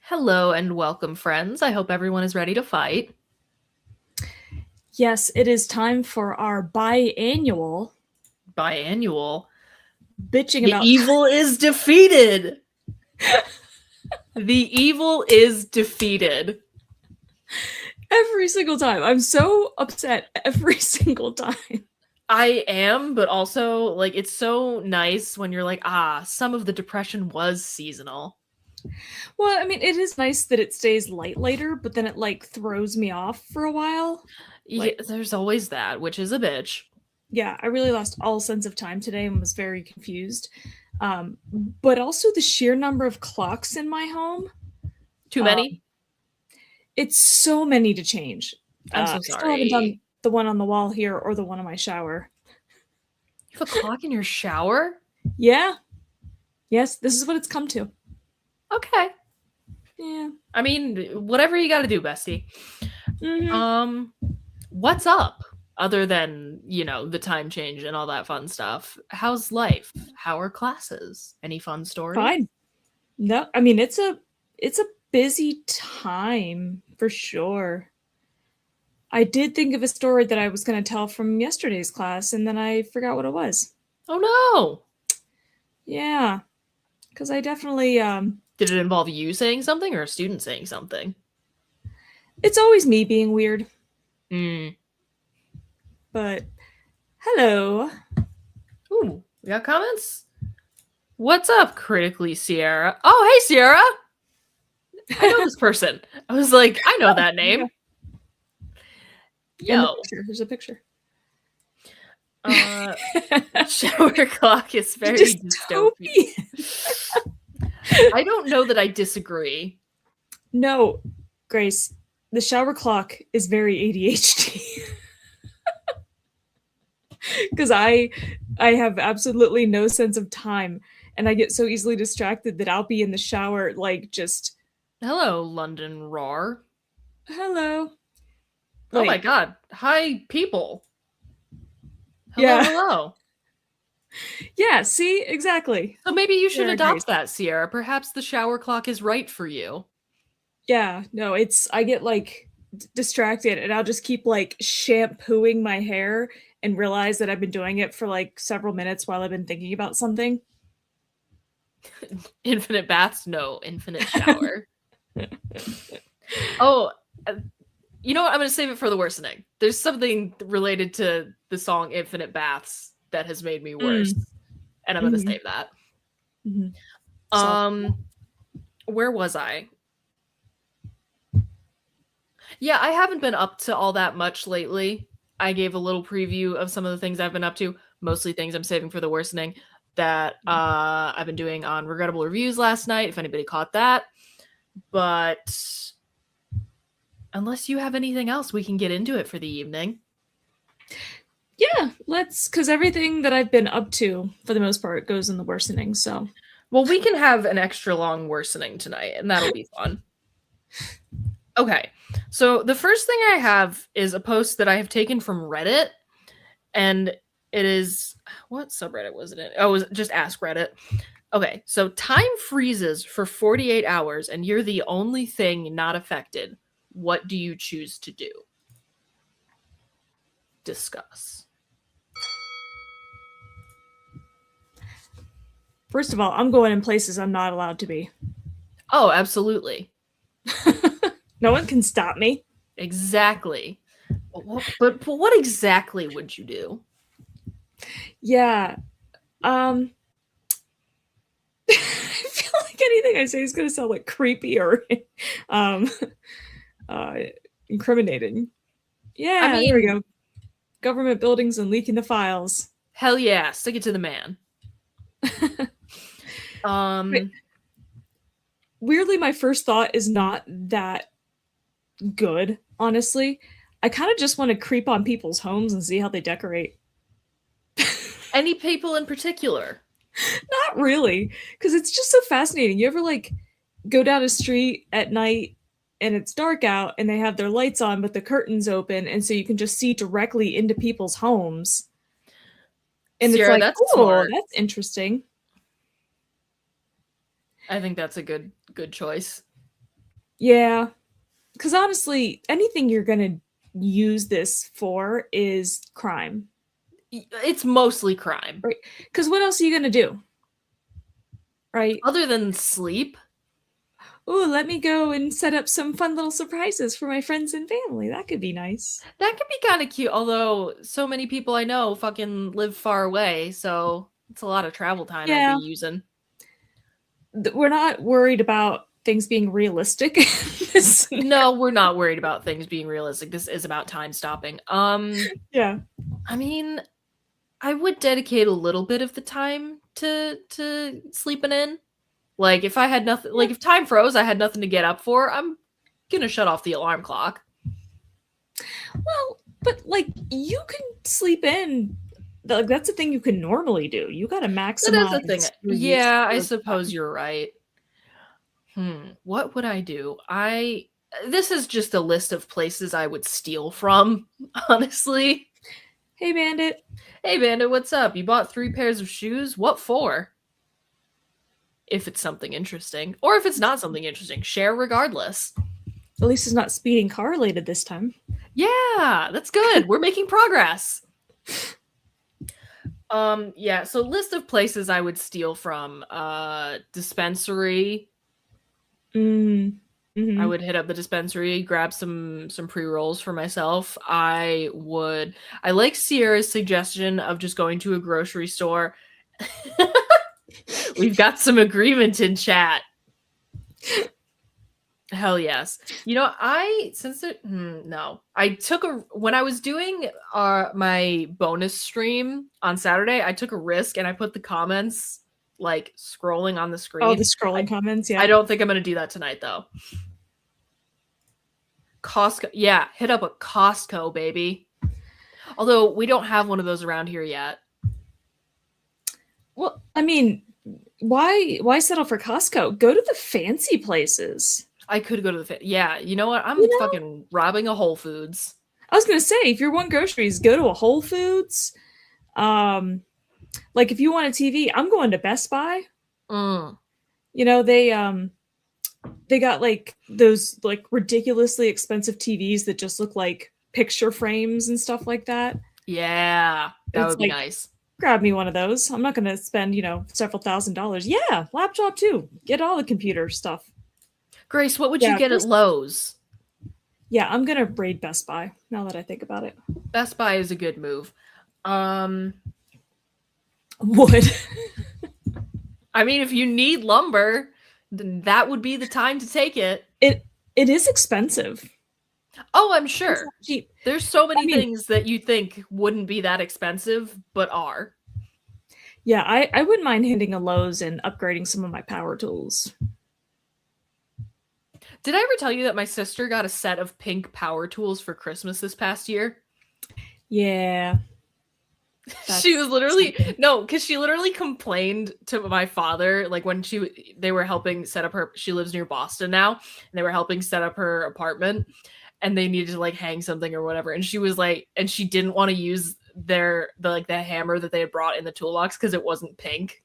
Hello and welcome, friends. I hope everyone is ready to fight. Yes, it is time for our biannual Biannual. bitching The about evil is defeated. The evil is defeated. every single time. I'm so upset every single time. I am, but also, it's so nice when you're like, some of the depression was seasonal. Well, I mean, it is nice that it stays light later, but then it throws me off for a while. Yeah, Like, there's always that, which is a bitch. yeah, I really lost all sense of time today and was very confused. Um, but also the sheer number of clocks in my home. Too Uh, many? it's so many to change. I'm so I still haven't sorry. done the one on the wall here or the one in my shower. You have a clock in your shower? Yeah, yes, this is what it's come to. Okay. Yeah. I mean, whatever you gotta do, bestie. Mm-hmm. Um, what's up? Other than, the time change and all that fun stuff. How's life? How are classes? Any fun stories? Fine. No, I mean it's a busy time for sure. I did think of a story that I was going to tell from yesterday's class and then I forgot what it was. Oh no. Yeah, cuz I definitely Did it involve you saying something or a student saying something? it's always me being weird, Mm. but hello. Ooh, we got comments? What's up, critically Sierra? Oh, hey Sierra! I know this person. I was like, I know that Yeah. name. And the Yo. picture, there's a picture. Uh shower clock is very dystopian. Dystopian. I don't know that I disagree. No, Grace, the shower clock is very ADHD. Because I have absolutely no sense of time and I get so easily distracted that I'll be in the shower just Hello, London Roar. hello. Oh my Like, god. Hi, people. Hello, yeah. hello. Yeah, see? Exactly. So maybe you should Yeah, Grace. adopt that, Sierra. Perhaps the shower clock is right for you. Yeah, no, it's I get distracted and I'll just keep shampooing my hair and realize that I've been doing it for several minutes while I've been thinking about something. Infinite baths? No, infinite shower. Oh, uh, you know what? I'm going to save it for the worsening. There's something related to the song Infinite Baths that has made me worse, Mm. and I'm going to Hmm. save that. Hmm. So Um, where was I? Yeah, I haven't been up to all that much lately. I gave a little preview of some of the things I've been up to, mostly things I'm saving for the worsening that I've been doing on Regrettable Reviews last night, if anybody caught that. But unless you have anything else, we can get into it for the evening. yeah, let's because everything that I've been up to for the most part goes in the worsening. So Well, we can have an extra long worsening tonight, and that'll be fun. Okay, so the first thing I have is a post that I have taken from Reddit, and it is what subreddit was it in? Oh, it was just Ask Reddit. Okay, so time freezes for 48 hours, and you're the only thing not affected. What do you choose to do? Discuss. first of all, I'm going in places I'm not allowed to be. Oh, absolutely. No one can stop me. Exactly. But what exactly would you do? Yeah. I feel like anything I say is going to sound creepy or um, uh, incriminating. I Yeah, there we mean, go. Government buildings and leaking the files. hell yeah, stick it to the man. But Um, weirdly, my first thought is not that good, honestly. I kind of just want to creep on people's homes and see how they decorate. any people in particular? Not really, because it's just so fascinating. You ever go down a street at night and it's dark out and they have their lights on but the curtains open and so you can just see directly into people's homes and it's Sierra, that's oh, smart. that's interesting. I think that's a good choice. Yeah. Because honestly, anything you're going to use this for is crime. It's mostly crime. Right. Because what else are you going to do? Right. Other than sleep. Oh, let me go and set up some fun little surprises for my friends and family. That could be nice. That could be kind of cute, although so many people I know fucking live far away, so it's a lot of travel time I'd be Yeah. using. We're not worried about things being realistic. No, we're not worried about things being realistic. This is about time stopping. Yeah. I mean, I would dedicate a little bit of the time to sleeping in. Like if I had nothing, like if time froze, I had nothing to get up for, I'm gonna shut off the alarm clock. Well, but like you can sleep in. Like that's a thing you can normally do. You got to maximize. That is a thing. your use Yeah, I of suppose time. you're right. What would I do? This is just a list of places I would steal from, honestly. Hey, Bandit. Hey, Bandit, what's up? You bought 3 pairs of shoes? What for? If it's something interesting. Or if it's not something interesting, share regardless. At least it's not speeding car related this time. Yeah, that's good. We're making progress. Yeah, so list of places I would steal from. Dispensary. Mm-hmm. I would hit up the dispensary, grab some pre-rolls for myself. I like Sierra's suggestion of just going to a grocery store. We've got some agreement in chat. Hell yes. You know, I took when I was doing my bonus stream on Saturday, I took a risk and I put the comments like scrolling on the screen. Oh, the scrolling comments, yeah. I don't think I'm gonna do that tonight though. Costco, yeah, hit up a Costco, baby. Although we don't have one of those around here yet. Well, I mean, why settle for Costco? Go to the fancy places. I could go to the yeah. You know what? I'm fucking robbing a Whole Foods. I was gonna say, if you're wanting groceries, go to a Whole Foods. Like if you want a TV, I'm going to Best Buy. You know, they got like those like ridiculously expensive TVs that just look like picture frames and stuff like that. Yeah, that would be like, nice. Grab me one of those. I'm not going to spend, several $1,000s. Yeah, laptop too. Get all the computer stuff. Grace, what would you get at Lowe's? Yeah, I'm going to raid Best Buy now that I think about it. Best Buy is a good move. Would. I mean, if you need lumber, then that would be the time to take it. It is expensive. Oh, I'm sure. Cheap. There's so many things that you think wouldn't be that expensive, but are. Yeah, I wouldn't mind hitting a Lowe's and upgrading some of my power tools. Did I ever tell you that my sister got a set of pink power tools for Christmas this past year? Yeah. She was literally because she literally complained to my father, like when they were helping set up her. She lives near Boston now, and they were helping set up her apartment, and they needed to like hang something or whatever. And she was like, and she didn't want to use the hammer that they had brought in the toolbox because it wasn't pink.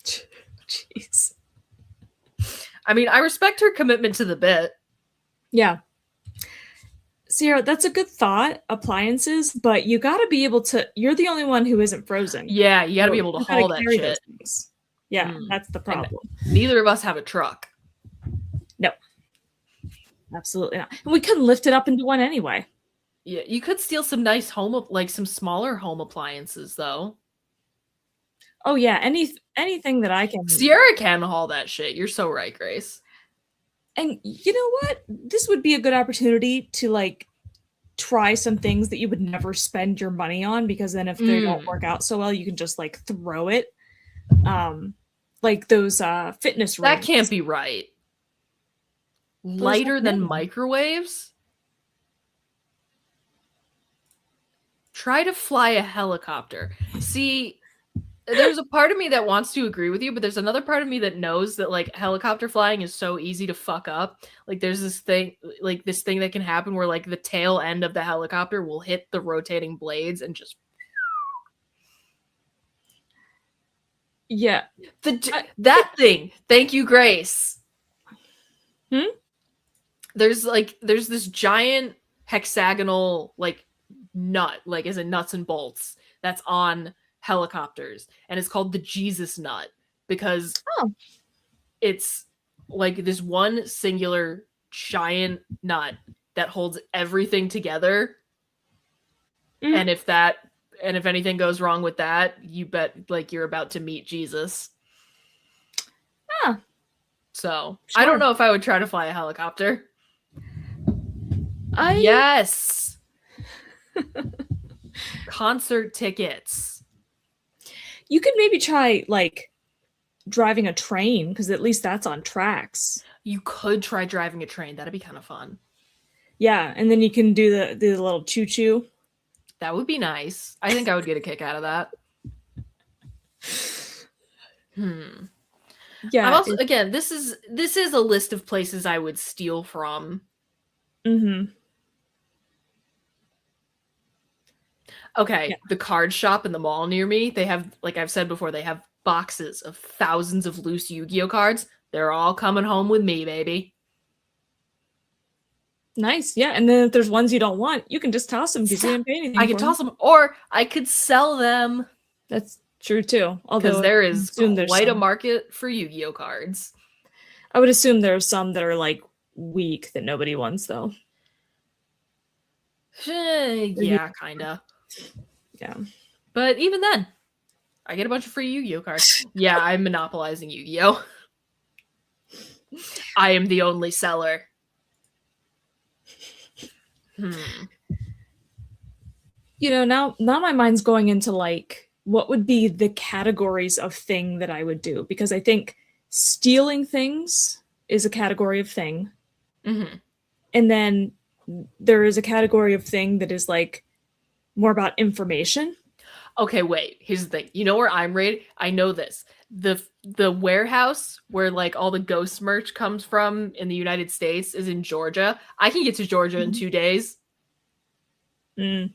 Jeez. I mean, I respect her commitment to the bit. Yeah. Sierra, that's a good thought, appliances, but you got to be able to, you're the only one who isn't frozen. Yeah, you got to be able to haul that shit. Yeah, that's the problem. And neither of us have a truck. No. Absolutely not. And we couldn't lift it up into one anyway. Yeah, you could steal some nice some smaller home appliances, though. Oh, yeah, anything that I can. Sierra can haul that shit. You're so right, Grace. And you know what? This would be a good opportunity to like try some things that you would never spend your money on, because then if they don't work out so well, you can just like throw it. Like those fitness rings. That can't be right. Lighter than microwaves? Try to fly a helicopter. See, there's a part of me that wants to agree with you, but there's another part of me that knows that like helicopter flying is so easy to fuck up. Like there's this thing that can happen where like the tail end of the helicopter will hit the rotating blades and just. Yeah. That thing. Thank you, Grace. there's this giant hexagonal like nut, like as in nuts and bolts, that's on helicopters, and it's called the Jesus nut because Oh. it's like this one singular giant nut that holds everything together. Mhm. And if anything goes wrong with that, you bet like you're about to meet Jesus. Ah, So I don't sure. know if I would try to fly a helicopter. I Yes. Concert tickets. You could maybe try like driving a train because at least that's on tracks. You could try driving a train. That'd be kind of fun. Yeah, and then you can do the little choo choo. That would be nice. I think I would get a kick out of that. I'm Yeah. also again, this is a list of places I would steal from. Mm-hmm. Okay, Yeah. the card shop in the mall near me, they have, like I've said before, they have boxes of thousands of loose Yu-Gi-Oh cards. They're all coming home with me, baby. Nice. Yeah, and then if there's ones you don't want, you can just toss them because you didn't pay I anything could for them. toss them, or I could sell them That's true too. because Although there I is assume there's quite a some. market for Yu-Gi-Oh cards. I would assume there's some that are like weak that nobody wants though. Yeah, kinda. Yeah. But even then, I get a bunch of free Yu-Gi-Oh cards. Yeah, I'm monopolizing Yu-Gi-Oh. I am the only seller. Now my mind's going into like what would be the categories of thing that I would do because I think stealing things is a category of thing. Mm-hmm. And then there is a category of thing that is like more about information. Okay, wait. Here's the thing. You know where I'm rated? I know this. The warehouse where like all the ghost merch comes from in the United States is in Georgia. I can get to Georgia in 2 days. Mm.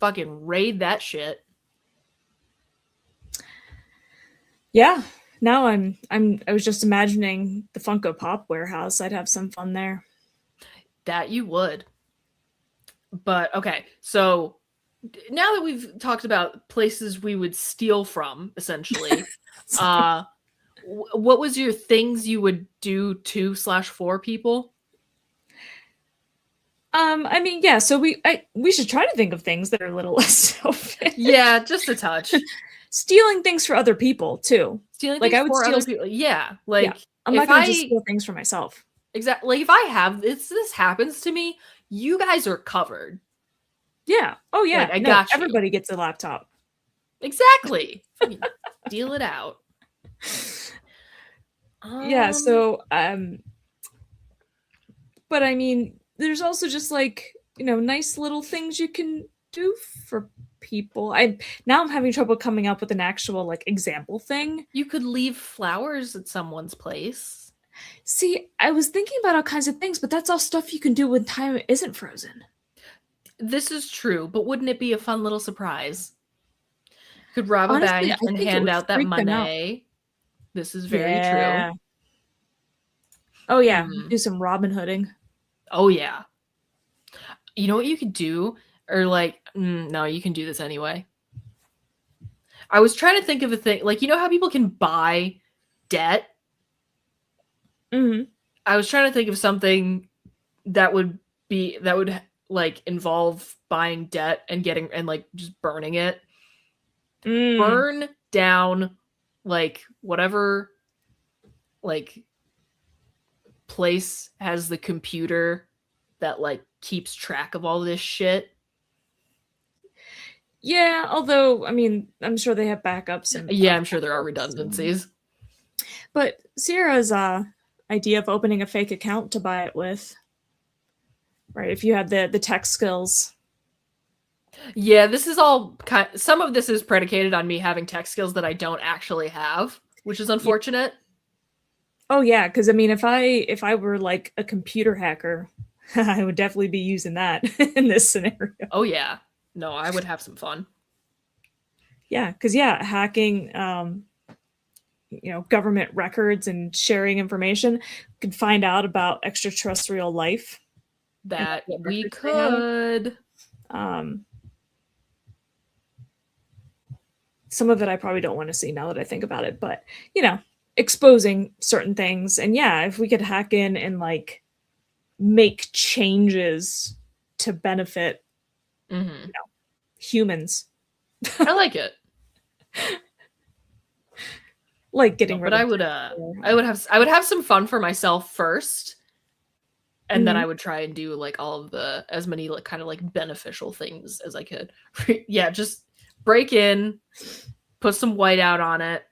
Fucking raid that shit. Yeah. Now I was just imagining the Funko Pop warehouse. I'd have some fun there. That you would. But okay, so now that we've talked about places we would steal from, essentially, uh, what was your things you would do to/for people? I mean, yeah, so we should try to think of things that are a little less selfish. Yeah, just a touch. Stealing things for other people too. Stealing Like things I would for steal other people. Yeah, like yeah. I'm if not gonna just I steal things for myself. exactly like if I have this happens to me, you guys are covered. Yeah. Oh Like yeah. I No, got you. everybody gets a laptop. Exactly. Fucking deal it out. Yeah, so but I mean, there's also just like, nice little things you can do for people. I'm having trouble coming up with an actual like example thing. You could leave flowers at someone's place. See, I was thinking about all kinds of things, but that's all stuff you can do when time isn't frozen. This is true, but wouldn't it be a fun little surprise? You could rob a Honestly, bank I and think it hand would out that freak them out. money. This is very Yeah. true. Oh yeah, do some Robin Hooding. Oh yeah. You know what you could do? Or like, no, you can do this anyway. I was trying to think of a thing. Like, you know how people can buy debt? Mm-hmm. I was trying to think of something that would like involve buying debt and getting and like just burning it. Burn down like whatever like place has the computer that like keeps track of all this shit. Yeah, although I mean, I'm sure they have backups and Yeah, I'm sure there are redundancies. But Sierra's idea of opening a fake account to buy it with, right? If you had the tech skills. Yeah, this is all some of this is predicated on me having tech skills that I don't actually have, which is unfortunate. Oh yeah, because I mean, if I were like a computer hacker, I would definitely be using that in this scenario. Oh yeah, no, I would have some fun. Yeah, because hacking, government records and sharing information. could find out about extraterrestrial life. That What we records they have. could. Some of it I probably don't want to see now that I think about it, but exposing certain things. And yeah, if we could hack in and like make changes to benefit humans, I like it. like getting rid But of. I would have some fun for myself first, and then I would try and do like all of the as many like kind of like beneficial things as I could. Yeah, just break in, put some whiteout on it,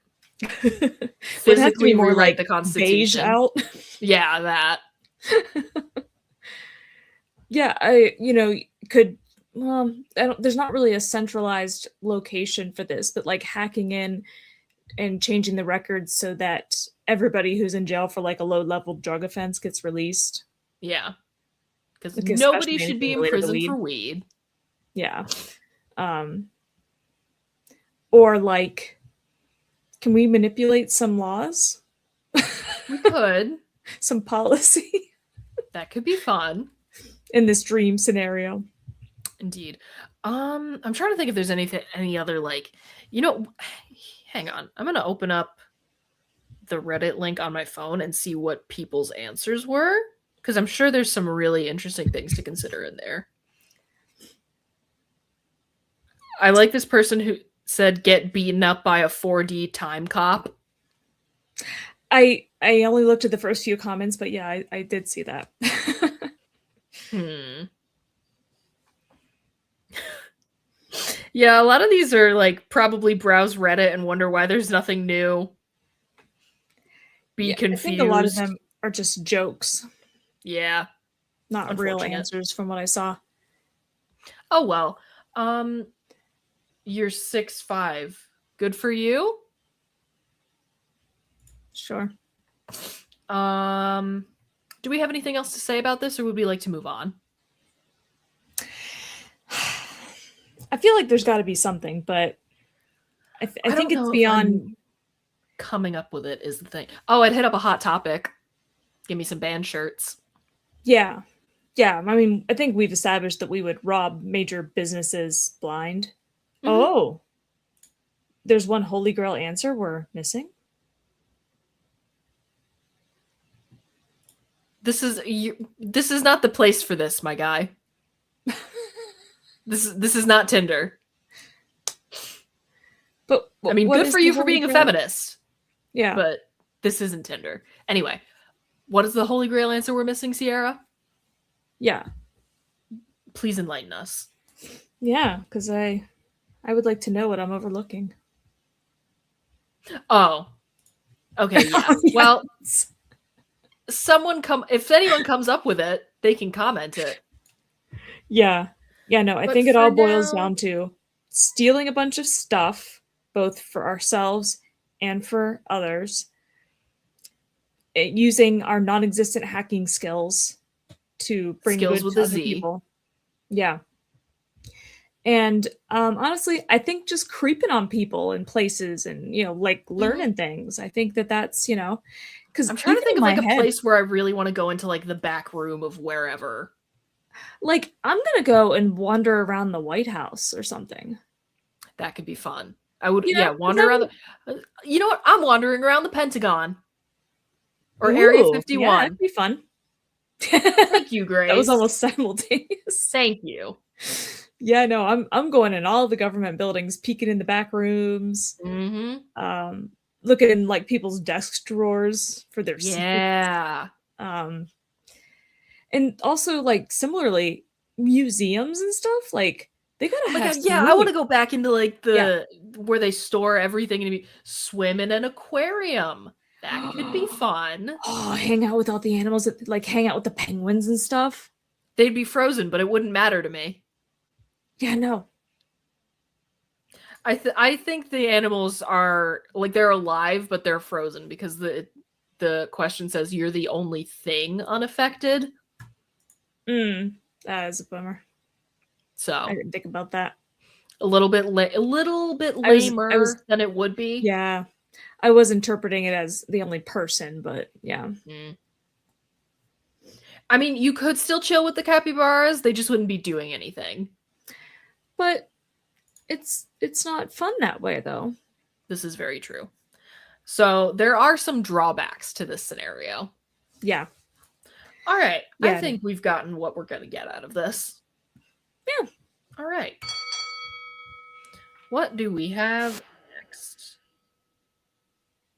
physically more rewrite like the beige Constitution. out. Yeah, that. Yeah, I could. Well, there's not really a centralized location for this, but like hacking in and changing the records so that everybody who's in jail for like a low-level drug offense gets released. Yeah. Because Like, nobody especially should be anything in related to prison weed. for weed. Yeah. Or like, can we manipulate some laws? We could. Some policy That could be fun. in this dream scenario. Indeed. I'm trying to think if there's any other like, hang on. I'm gonna open up the Reddit link on my phone and see what people's answers were, because I'm sure there's some really interesting things to consider in there. I like this person who said get beaten up by a 4D time cop. I only looked at the first few comments, but yeah, I did see that. Yeah, a lot of these are like probably browse Reddit and wonder why there's nothing new. Be confused. I think a lot of them are just jokes. Yeah. Not real answers from what I saw. Oh well. You're 6'5". Good for you. Sure. Do we have anything else to say about this, or would we like to move on? I feel like there's got to be something, but I think it's beyond. Coming up with it is the thing. Oh, I'd hit up a hot topic. Give me some band shirts. Yeah. Yeah. I mean, I think we've established that we would rob major businesses blind. Mm-hmm. Oh. There's one Holy Grail answer we're missing. This is not the place for this, my guy. This is not Tinder. But I mean, good for you for being a feminist. Yeah. But this isn't Tinder. Anyway, what is the Holy Grail answer we're missing, Sierra? Yeah. Please enlighten us. Yeah, because I would like to know what I'm overlooking. Oh. Okay, yeah. Yes. Well, if anyone comes up with it, they can comment it. Yeah. Yeah, no, I think it all boils down to stealing a bunch of stuff, both for ourselves and for others, using our non-existent hacking skills to bring good to other people. Yeah. And honestly, I think just creeping on people in places and, like learning things. I think that's, because I'm trying to think of like a place where I really want to go into like the back room of wherever. Like, I'm going to go and wander around the White House or something. That could be fun. I would, wander around you know what? I'm wandering around the Pentagon. Or Area 51. Yeah, that'd be fun. Thank you, Grace. That was almost simultaneous. Thank you. Yeah, no, I'm going in all the government buildings, peeking in the back rooms, looking in like people's desk drawers for their secrets. And also like similarly, museums and stuff, like they gotta have. Yeah, I want to go back into like where they store everything and swim in an aquarium. That could be fun. Oh, hang out with all the animals, like hang out with the penguins and stuff. They'd be frozen, but it wouldn't matter to me. Yeah, no. I think the animals are like they're alive, but they're frozen because the question says you're the only thing unaffected. That is a bummer. So I didn't think about that. A little bit lamer than it would be. Yeah, I was interpreting it as the only person, but yeah. I mean, you could still chill with the capybaras, they just wouldn't be doing anything. But it's not fun that way, though. This is very true. So there are some drawbacks to this scenario. Yeah. All right. Yeah, I think we've gotten what we're going to get out of this. Yeah. All right. What do we have next?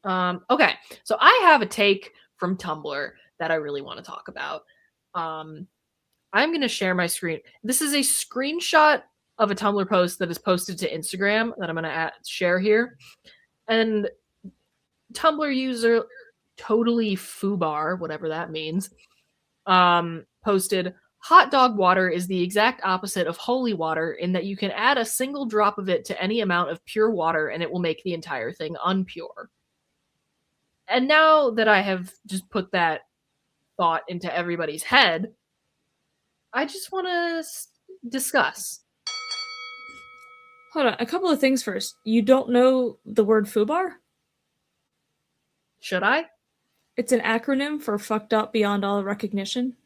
Okay. So I have a take from Tumblr that I really want to talk about. I'm going to share my screen. This is a screenshot of a Tumblr post that is posted to Instagram that I'm going to share here. And Tumblr user totally foobar, whatever that means, posted, hot dog water is the exact opposite of holy water in that you can add a single drop of it to any amount of pure water and it will make the entire thing unpure. And now that I have just put that thought into everybody's head, I just want to discuss. Hold on, a couple of things first. You don't know the word FUBAR? Should I? It's an acronym for fucked up beyond all recognition.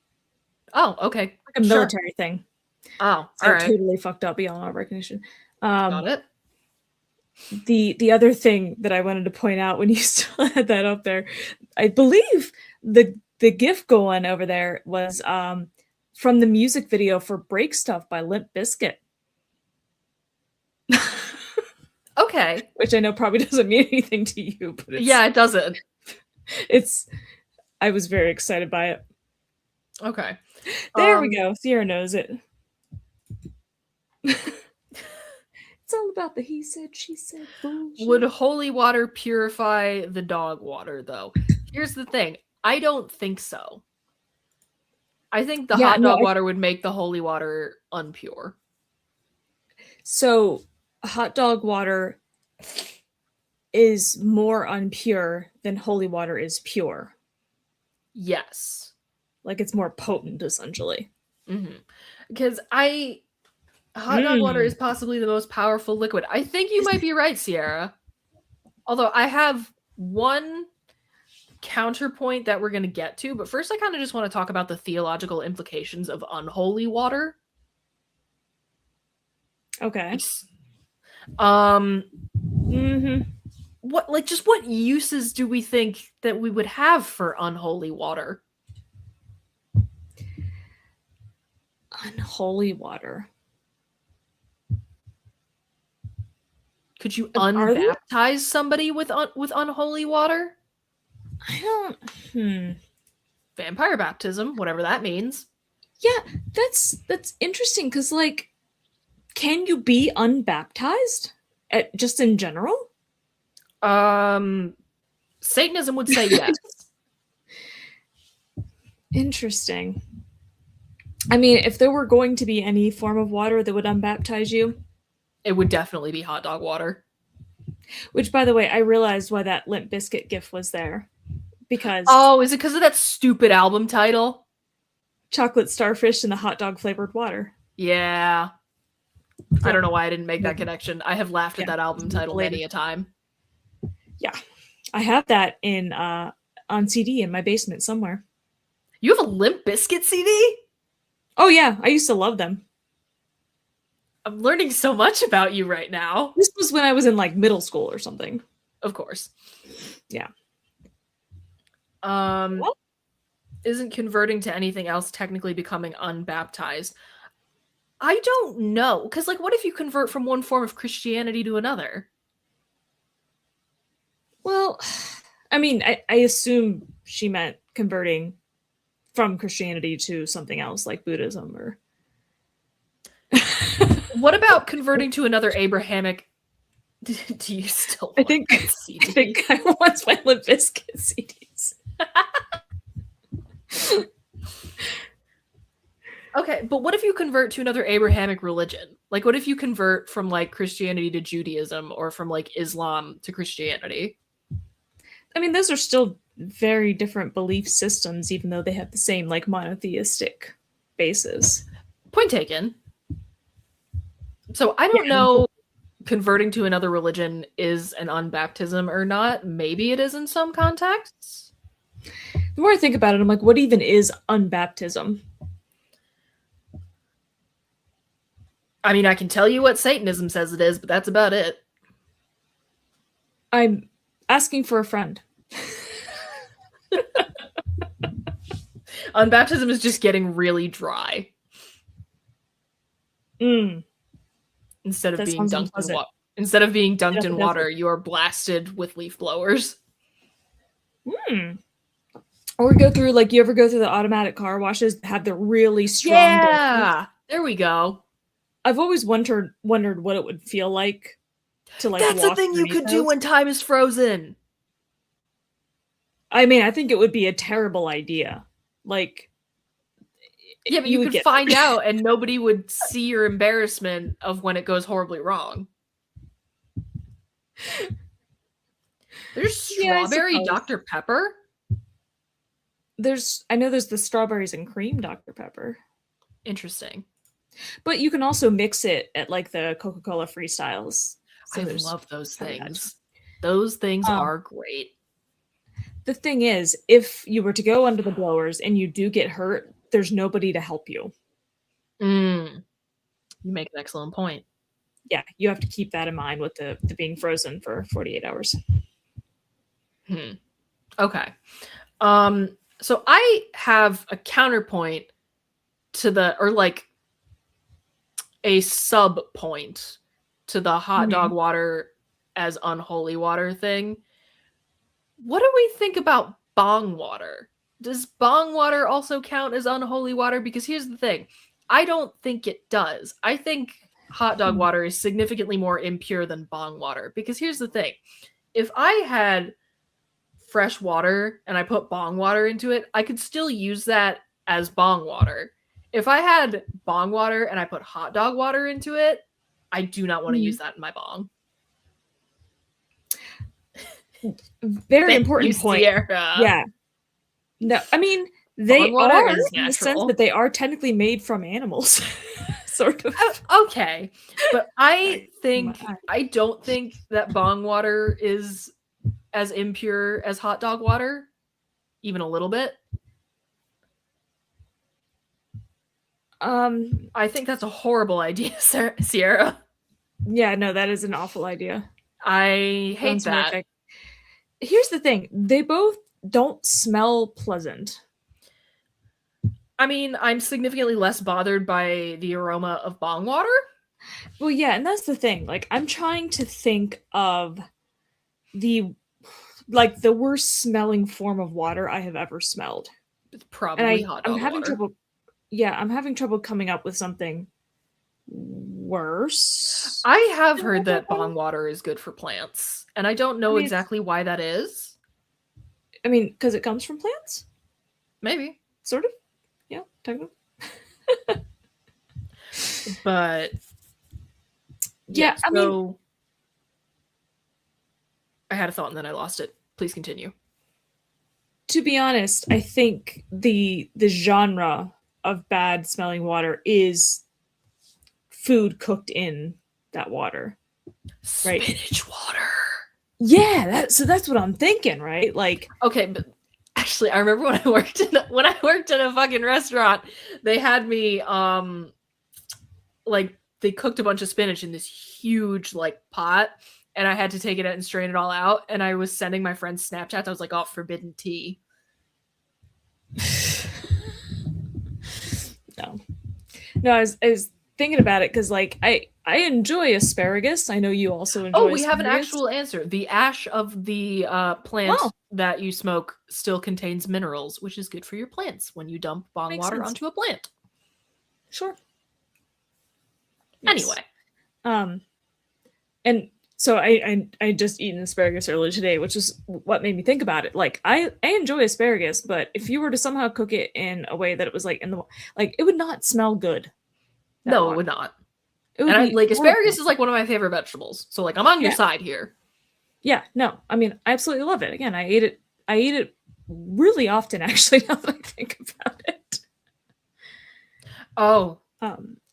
Oh, okay. Like a military thing. Oh, so all right. Totally fucked up beyond all recognition. Got it. The other thing that I wanted to point out when you still had that up there, I believe the GIF going over there was from the music video for Break Stuff by Limp Bizkit. Okay. Which I know probably doesn't mean anything to you, but yeah, it doesn't. I was very excited by it. Okay. There we go. Sierra knows it. It's all about the he said, she said bullshit. Would holy water purify the dog water, though? Here's the thing. I don't think so. I think the hot dog water would make the holy water unpure. So, hot dog water is more unpure than holy water is pure. Yes. Like it's more potent, essentially. Because hot dog water is possibly the most powerful liquid. I think you might be right, Sierra. Although I have one counterpoint that we're going to get to, but first I kind of just want to talk about the theological implications of unholy water. Okay. What uses do we think that we would have for unholy water? Unholy water. Could you unbaptize somebody with unholy water? I don't. Vampire baptism, whatever that means. Yeah, that's interesting because, like, can you be unbaptized? Just in general? Satanism would say yes. Interesting. I mean, if there were going to be any form of water that would unbaptize you, it would definitely be hot dog water. Which, by the way, I realized why that Limp Bizkit gif was there. Because... Oh, is it because of that stupid album title? Chocolate starfish and the hot dog flavored water. Yeah. I don't know why I didn't make that connection. I have laughed at that album title many a time. Yeah. I have that on CD in my basement somewhere. You have a Limp Bizkit CD? Oh, yeah. I used to love them. I'm learning so much about you right now. This was when I was in, like, middle school or something. Of course. Yeah. Isn't converting to anything else technically becoming unbaptized? I don't know. Because, like, what if you convert from one form of Christianity to another? Well, I mean, I assume she meant converting from Christianity to something else, like Buddhism or... What about converting to another Abrahamic? Do you still want I think I want my Limp Bizkit CDs. Okay, but what if you convert to another Abrahamic religion? Like, what if you convert from, like, Christianity to Judaism or from, like, Islam to Christianity? I mean, those are still very different belief systems, even though they have the same, like, monotheistic basis. Point taken. So I don't know converting to another religion is an unbaptism or not. Maybe it is in some contexts. The more I think about it, I'm like, what even is unbaptism? I mean, I can tell you what Satanism says it is, but that's about it. I'm asking for a friend. Unbaptism is just getting really dry. Mm, Instead of that being sounds dunked in unpleasant. water. Instead of being dunked in Definitely. water, you are blasted with leaf blowers. Or go through, like, you ever go through the automatic car washes that have the really strong blowers? Yeah, there we go. I've always wondered what it would feel like to like That's a walk thing you underneath could do those. when time is frozen. I mean, I think it would be a terrible idea. Like, Yeah, but you you would could get find out and nobody would see your embarrassment of when it goes horribly wrong. There's yeah, I strawberry suppose. Dr. Pepper. I know there's the strawberries and cream Dr. Pepper. Interesting. But you can also mix it at like the Coca-Cola freestyles. So I there's love those have that. things. Those things Um, are great. the thing is, if you were to go under the blowers and you do get hurt, there's nobody to help you. You make an excellent point. Yeah, you have to keep that in mind with the being frozen for 48 hours. Okay. So I have a counterpoint to the, or like a sub point to the hot dog water as unholy water thing. What do we think about bong water? Does bong water also count as unholy water? Because here's the thing, I don't think it does. I think hot dog water is significantly more impure than bong water. Because here's the thing, if I had fresh water and I put bong water into it, I could still use that as bong water. If I had bong water and I put hot dog water into it, I do not want to use that in my bong. Very important point. Sierra. Yeah. No, I mean, they Bong water are is in the sense natural. that they are technically made from animals. Sort of. Okay. But I don't think that bong water is as impure as hot dog water, even a little bit. I think that's a horrible idea, Sierra. Yeah, no, that is an awful idea. I hate that. Horrific. Here's the thing, they both don't smell pleasant. I mean, I'm significantly less bothered by the aroma of bong water. Well, yeah, and that's the thing. Like, I'm trying to think of the worst smelling form of water I have ever smelled. It's probably hot dog I'm having water. trouble. Yeah, I'm having trouble coming up with something worse. I have heard that bong water is good for plants, and I don't know exactly why that is. I mean, because it comes from plants? Maybe. Sort of. Yeah, technically. But yeah, I mean, I had a thought and then I lost it. Please continue. To be honest, I think the genre of bad smelling water is food cooked in that water. Right? Spinach water. Yeah, that's what I'm thinking, right? Like, okay, but actually, I remember when I worked in a fucking restaurant, they had me like they cooked a bunch of spinach in this huge like pot, and I had to take it out and strain it all out. And I was sending my friends Snapchats. I was like, "Oh, forbidden tea." No, I was thinking about it because, like, I enjoy asparagus. I know you also enjoy. Oh, we have an actual answer. The ash of the plant that you smoke still contains minerals, which is good for your plants when you dump bong water onto a plant. Sure. Yes. Anyway, and so I just eaten asparagus earlier today, which is what made me think about it. Like, I enjoy asparagus, but if you were to somehow cook it in a way that it was like it would not smell good. No, it would not. It would and asparagus is like one of my favorite vegetables. So like I'm on your side here. Yeah, no. I mean, I absolutely love it. Again, I eat it really often, actually, now that I think about it. Oh.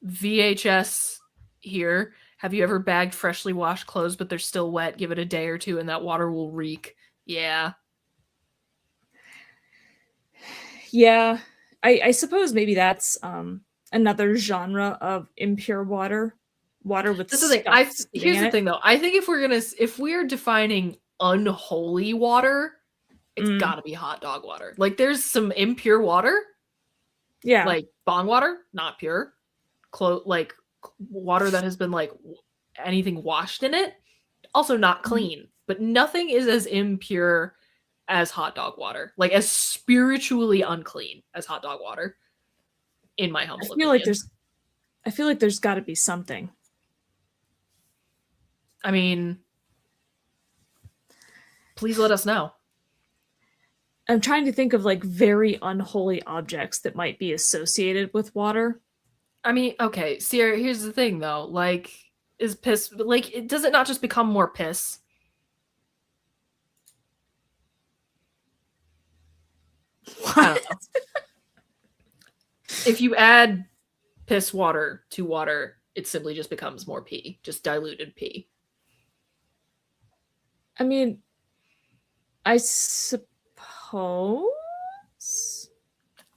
VHS here. Have you ever bagged freshly washed clothes but they're still wet? Give it a day or two and that water will reek. Yeah. Yeah, I suppose maybe that's another genre of impure water, water with That's the thing. stuff sitting Here's in the it. thing though. I think if we're defining unholy water, it's Mm, got to be hot dog water. Like there's some impure water, yeah. like bong water, not pure. Like water that has been like anything washed in it, also not Mhm. clean. But nothing is as impure as hot dog water, like as spiritually unclean as hot dog water, in my I humble feel like opinion. there's I feel like there's got to be something. I mean, please let us know. I'm trying to think of like very unholy objects that might be associated with water. I mean, okay, Sierra, here's the thing though. Like, is piss like does it not just become more piss? I What? don't know. If you add piss water to water, it simply just becomes more pee, just diluted pee. I mean, I suppose.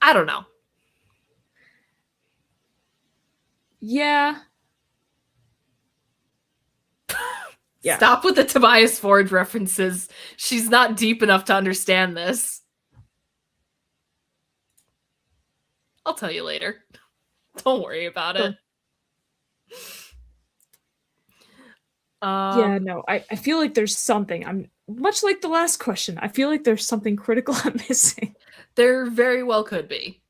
I don't know. Yeah. Yeah. Stop with the Tobias Forge references. She's not deep enough to understand this. I'll tell you later. Don't worry about it. Sure. Yeah, Um, no, I feel like there's something. I'm much like the last question. I feel like there's something critical I'm missing. there very well could be.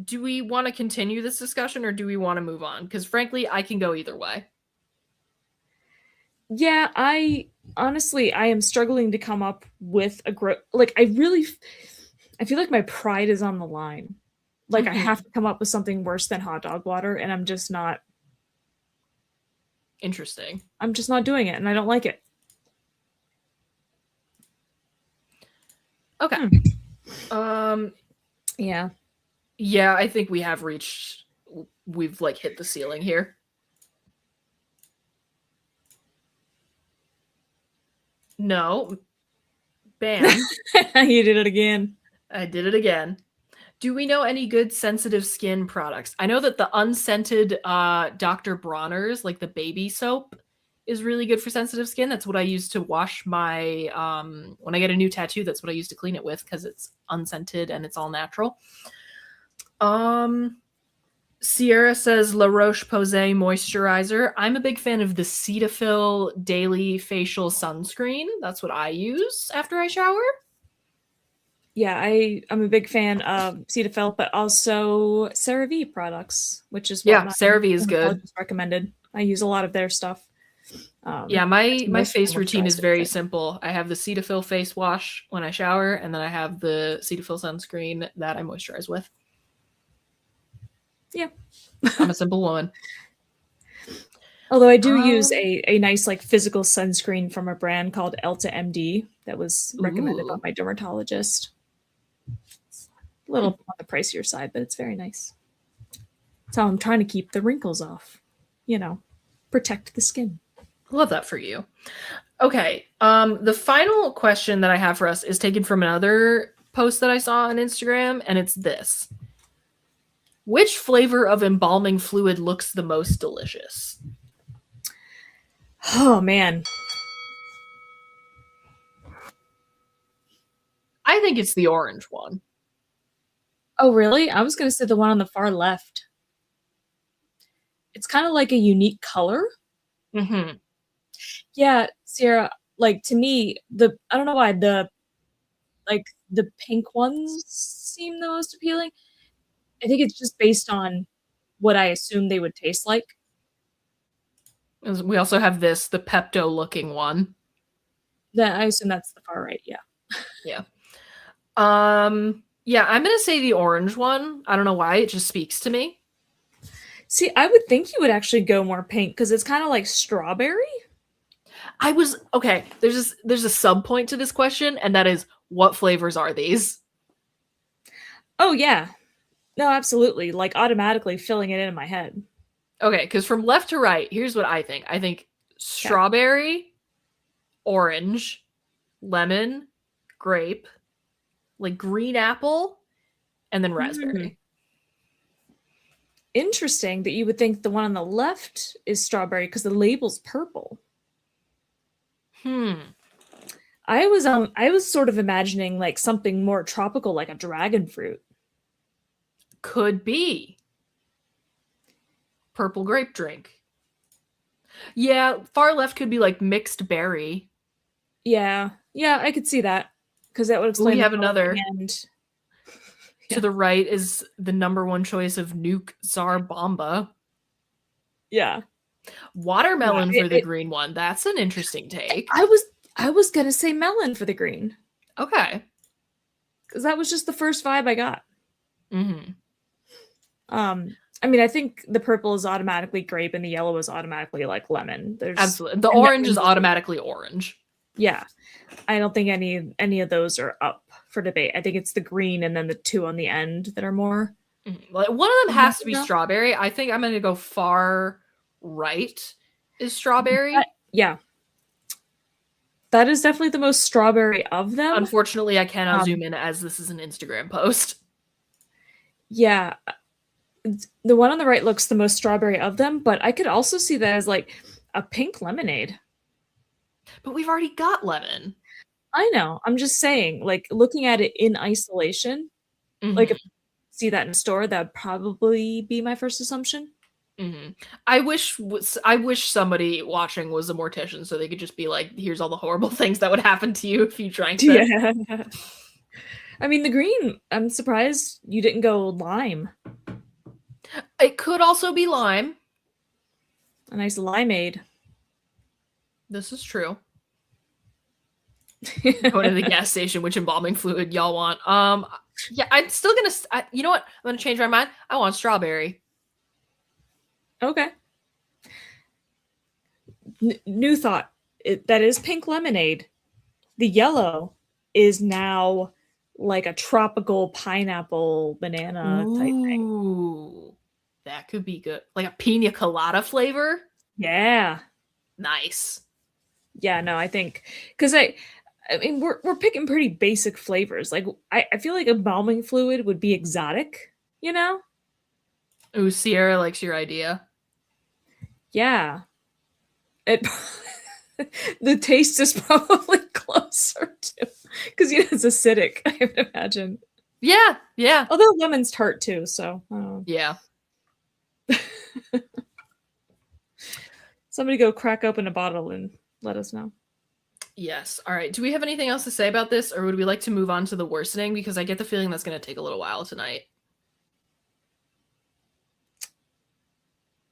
Do we want to continue this discussion or do we want to move on? Because frankly, I can go either way. Yeah, I honestly I am struggling to come up with a like I feel like my pride is on the line. Like I have Mm-hmm. to come up with something worse than hot dog water and Interesting. I'm just not doing it and I don't like it. Okay. Hmm. Um, Yeah. yeah, I think we've like hit the ceiling here. No, ban. You did it again. I did it again. Do we know any good sensitive skin products? I know that the unscented Dr. Bronner's, like the baby soap, is really good for sensitive skin. That's what I use to wash my when I get a new tattoo, that's what I use to clean it with because it's unscented and it's all natural. Um Sierra says La Roche-Posay moisturizer. I'm a big fan of the Cetaphil daily facial sunscreen. That's what I use after I shower. Yeah, I'm a big fan of Cetaphil, but also CeraVe products, which is what Yeah, my CeraVe is good. dermatologist recommended. I use a lot of their stuff. Yeah, It's my most of face my routine is moisturizer, I very think. simple. I have the Cetaphil face wash when I shower, and then I have the Cetaphil sunscreen that I moisturize with. Yeah. I'm a simple woman. Although I do use Um, a nice like physical sunscreen from a brand called Elta MD that was recommended by ooh. my dermatologist. It's a Hmm. little on the pricier side, but it's very nice. So I'm trying to keep the wrinkles off, you know, protect the skin. Love that for you. Okay. The final question that I have for us is taken from another post that I saw on Instagram, and it's this. Which flavor of embalming fluid looks the most delicious? Oh man. I think it's the orange one. Oh really? I was gonna say the one on the far left. It's kind of like a unique color. Mm-hmm. Yeah, Sierra, like to me, the I don't know why like the pink ones seem the most appealing. I think it's just based on what I assume they would taste like. We also have the Pepto looking one. That I assume that's the far right, yeah. Yeah. Yeah, I'm gonna say the orange one. I don't know why, it just speaks to me. See, I would think you would actually go more pink because it's kind of like strawberry. I was okay, there's a sub point to this question, and that is what flavors are these? Oh yeah. No, absolutely. Like automatically filling it in my head. Okay, because from left to right, here's what I think. I think Yeah. strawberry, orange, lemon, grape, like green apple, and then raspberry. Interesting that you would think the one on the left is strawberry because the label's purple. I was sort of imagining like something more tropical, like a dragon fruit. Could be. Purple grape drink. Yeah, far left could be like mixed berry. Yeah, I could see that because that would explain. We have another. And to the right is the number one choice of Nuke Tsar Bomba. Yeah. Watermelon for the green one. That's an interesting take. I was gonna say melon for the green. Okay. Because that was just the first vibe I got. I mean, I think the purple is automatically grape and the yellow is automatically like lemon. Absolutely. The orange is automatically orange. Yeah. I don't think any of those are up for debate. I think it's the green and then the two on the end that are more. One of them has to be strawberry. I think I'm going to go far right is strawberry. Yeah. That is definitely the most strawberry of them. Unfortunately, I cannot zoom in as this is an Instagram post. Yeah. The one on the right looks the most strawberry of them, but I could also see that as like a pink lemonade. But we've already got lemon. I know. I'm just saying, like looking at it in isolation, like if you see that in a store, that'd probably be my first assumption. I wish somebody watching was a mortician so they could just be like, here's all the horrible things that would happen to you if you drank this. Yeah. I mean, the green, I'm surprised you didn't go lime. It could also be lime. A nice limeade. This is true. Going to the gas station, which embalming fluid y'all want? Yeah, I'm still gonna. You know what? I'm gonna change my mind. I want strawberry. Okay. New thought. That is pink lemonade. The yellow is now like a tropical pineapple banana type thing. Ooh, that could be good. Like a pina colada flavor. Yeah. Nice. Yeah, no, I think because I mean we're picking pretty basic flavors. Like I feel like embalming fluid would be exotic, you know? Ooh, Sierra likes your idea. Yeah. It the taste is probably closer to because it's acidic, I would imagine. Yeah. Although lemon's tart too, so yeah. Somebody go crack open a bottle and let us know. Yes. All right. Do we have anything else to say about this, or would we like to move on to the worsening? Because I get the feeling that's going to take a little while tonight.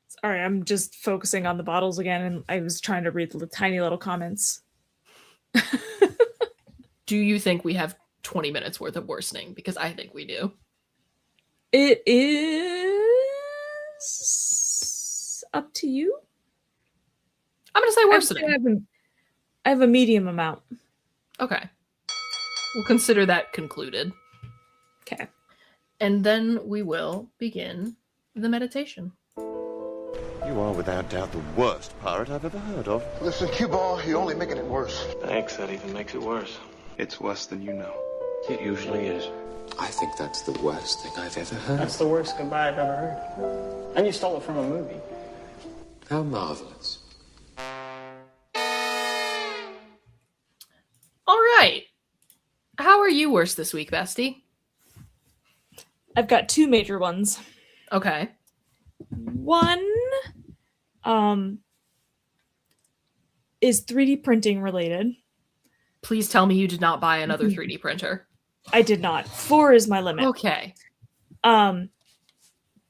Sorry, I'm just focusing on the bottles again, and I was trying to read the tiny little comments. Do you think we have 20 minutes worth of worsening? Because I think we do. It is up to you. I'm going to say worsening. I have a medium amount. Okay. We'll consider that concluded. Okay. And then we will begin the meditation. You are without doubt the worst pirate I've ever heard of. Listen, cue ball, you're only making it worse. Thanks, that even makes it worse. It's worse than you know. It usually is. I think that's the worst thing I've ever heard. That's the worst goodbye I've ever heard. And you stole it from a movie. How marvelous. All right. How are you worse this week, Bestie? I've got two major ones. Okay. One is 3D printing related. Please tell me you did not buy another 3D printer. I did not. 4 is my limit. Okay.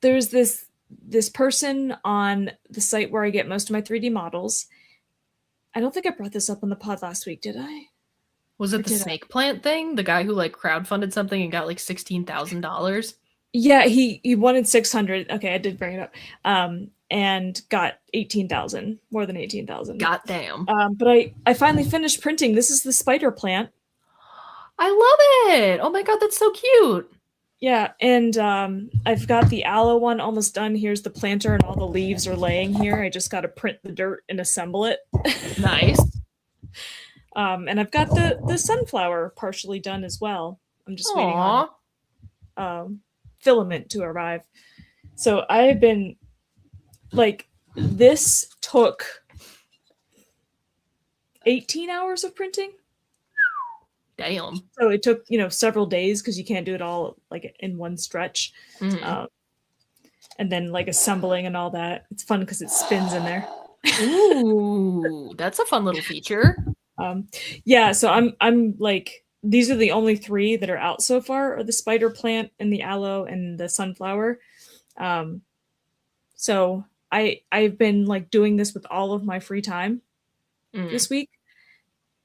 There's this person on the site where I get most of my 3D models. I don't think I brought this up on the pod last week, did I? Was it the snake plant thing? The guy who like crowdfunded something and got like $16,000? Yeah, he wanted 600. Okay, I did bring it up. And got 18,000, more than 18,000. God damn. But I finally finished printing. This is the spider plant. I love it. Oh my god, that's so cute. Yeah, and I've got the aloe one almost done. Here's the planter and all the leaves are laying here. I just got to print the dirt and assemble it. Nice. And I've got the sunflower partially done as well. I'm just waiting on filament to arrive. So I have been like, this took 18 hours of printing. Damn. So it took, several days because you can't do it all like in one stretch. And then like assembling and all that. It's fun because it spins in there. Ooh, that's a fun little feature. Yeah, so I'm like, these are the only 3 that are out so far, are the spider plant and the aloe and the sunflower. So I've been like doing this with all of my free time this week,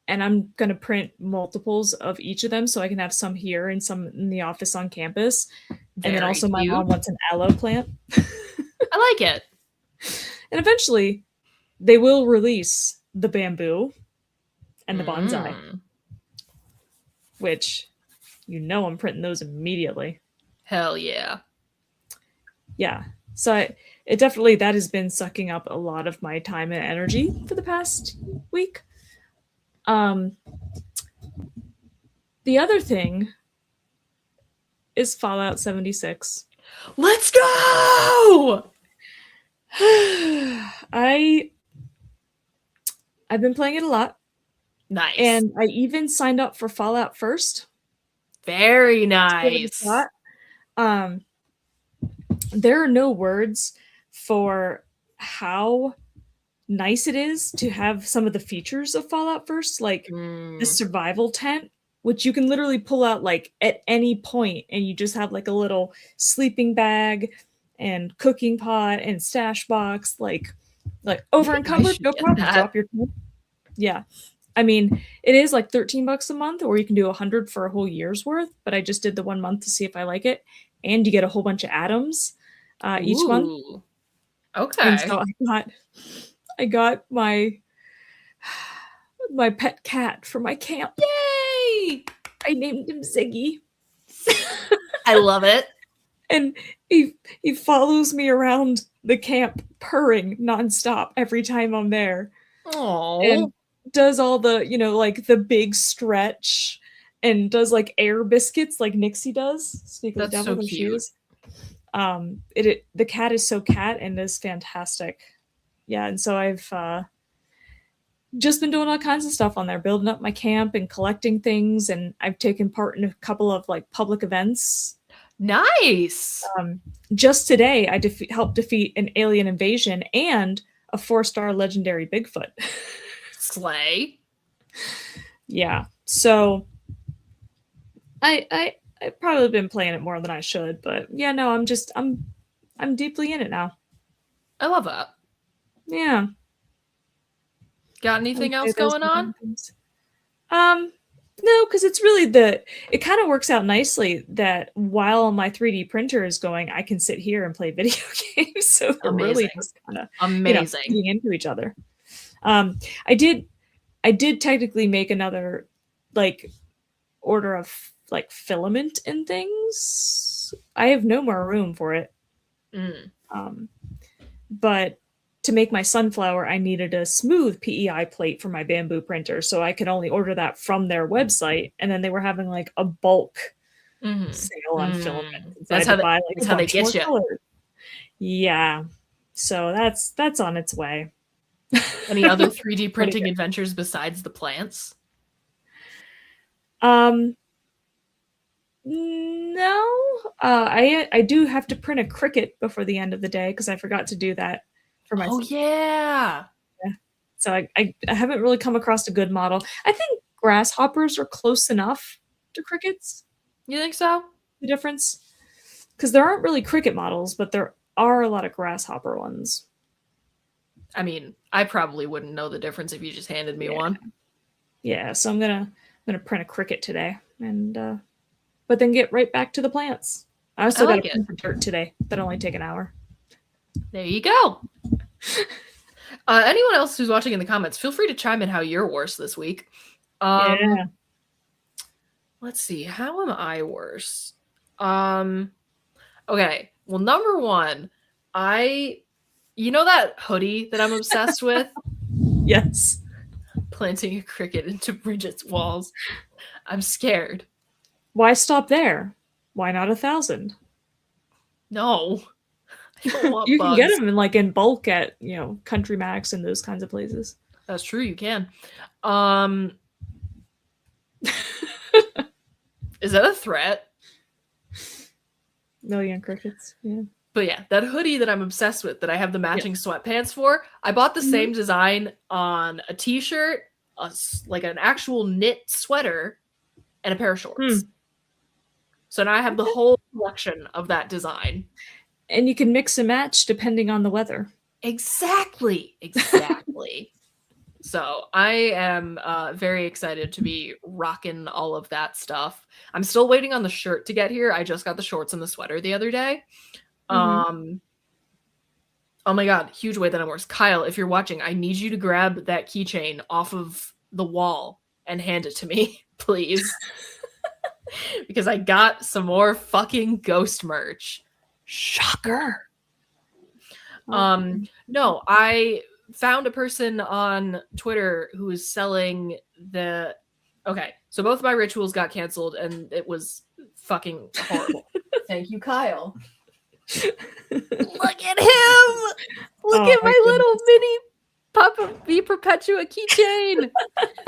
and I'm gonna print multiples of each of them so I can have some here and some in the office on campus. And then also my mom wants an aloe plant. I like it. And eventually they will release the bamboo and the bonsai, which I'm printing those immediately. Hell yeah. Yeah. So it definitely, that has been sucking up a lot of my time and energy for the past week. The other thing is Fallout 76. Let's go! I've been playing it a lot. Nice. And I even signed up for Fallout First. Very nice. There are no words for how nice it is to have some of the features of Fallout First, like the survival tent, which you can literally pull out like at any point, and you just have like a little sleeping bag and cooking pot and stash box, like over encumbered, no problem. Drop your tent. Yeah. I mean, it is like $13 a month, or you can do 100 for a whole year's worth, but I just did the 1 month to see if I like it. And you get a whole bunch of atoms each month. Okay. And so I got my pet cat for my camp. Yay! I named him Ziggy. I love it. And he follows me around the camp purring nonstop every time I'm there. Oh. And does all the, like the big stretch, and does like air biscuits like Nixie does. Speaking of That's devil, so there she cute. is. The cat is so cat and is fantastic. Yeah, and so I've just been doing all kinds of stuff on there, building up my camp and collecting things, and I've taken part in a couple of like public events. Nice. Just today, I helped defeat an alien invasion and a 4-star legendary Bigfoot. Slay. Yeah, so I've probably been playing it more than I should, but yeah, no, I'm deeply in it now. I love that. Yeah. Got anything else going on? No, because it's really it kind of works out nicely that while my 3D printer is going, I can sit here and play video games. So they're really just kind of amazing feeding into each other. I did technically make another like order of like filament and things. I have no more room for it. But to make my sunflower, I needed a smooth PEI plate for my bamboo printer, so I could only order that from their website. And then they were having like a bulk sale on filament. So that's how they get you. Colors. Yeah, so that's on its way. Any other 3D printing adventures besides the plants? No. I do have to print a cricket before the end of the day because I forgot to do that for myself. Oh yeah. So I haven't really come across a good model. I think grasshoppers are close enough to crickets. You think so? The difference? Because there aren't really cricket models, but there are a lot of grasshopper ones. I mean, I probably wouldn't know the difference if you just handed me one. Yeah, so I'm gonna print a cricket today, and but then get right back to the plants. I also got to print the dirt today. That'll only take an hour. There you go. Anyone else who's watching in the comments, feel free to chime in how you're worse this week. Yeah. Let's see. How am I worse? Okay. Well, number one, you know that hoodie that I'm obsessed with? Yes. Planting a cricket into Bridget's walls. I'm scared. Why stop there? Why not 1,000? No. I don't want You can get bugs. them in bulk at Country Max and those kinds of places. That's true, you can. Is that a threat? Million crickets. Yeah. But yeah, that hoodie that I'm obsessed with, that I have the matching sweatpants for, I bought the same design on a t-shirt, like an actual knit sweater, and a pair of shorts. So now I have the whole collection of that design. And you can mix and match depending on the weather. Exactly. So I am very excited to be rocking all of that stuff. I'm still waiting on the shirt to get here. I just got the shorts and the sweater the other day. Oh my god, huge way that I'm worse. Kyle, if you're watching, I need you to grab that keychain off of the wall and hand it to me, please. Because I got some more fucking ghost merch. Shocker. No, I found a person on Twitter who was selling the... Okay, so both of my rituals got canceled and it was fucking horrible. Thank you, Kyle. Look at him! Look at my little mini Papa V Perpetua keychain.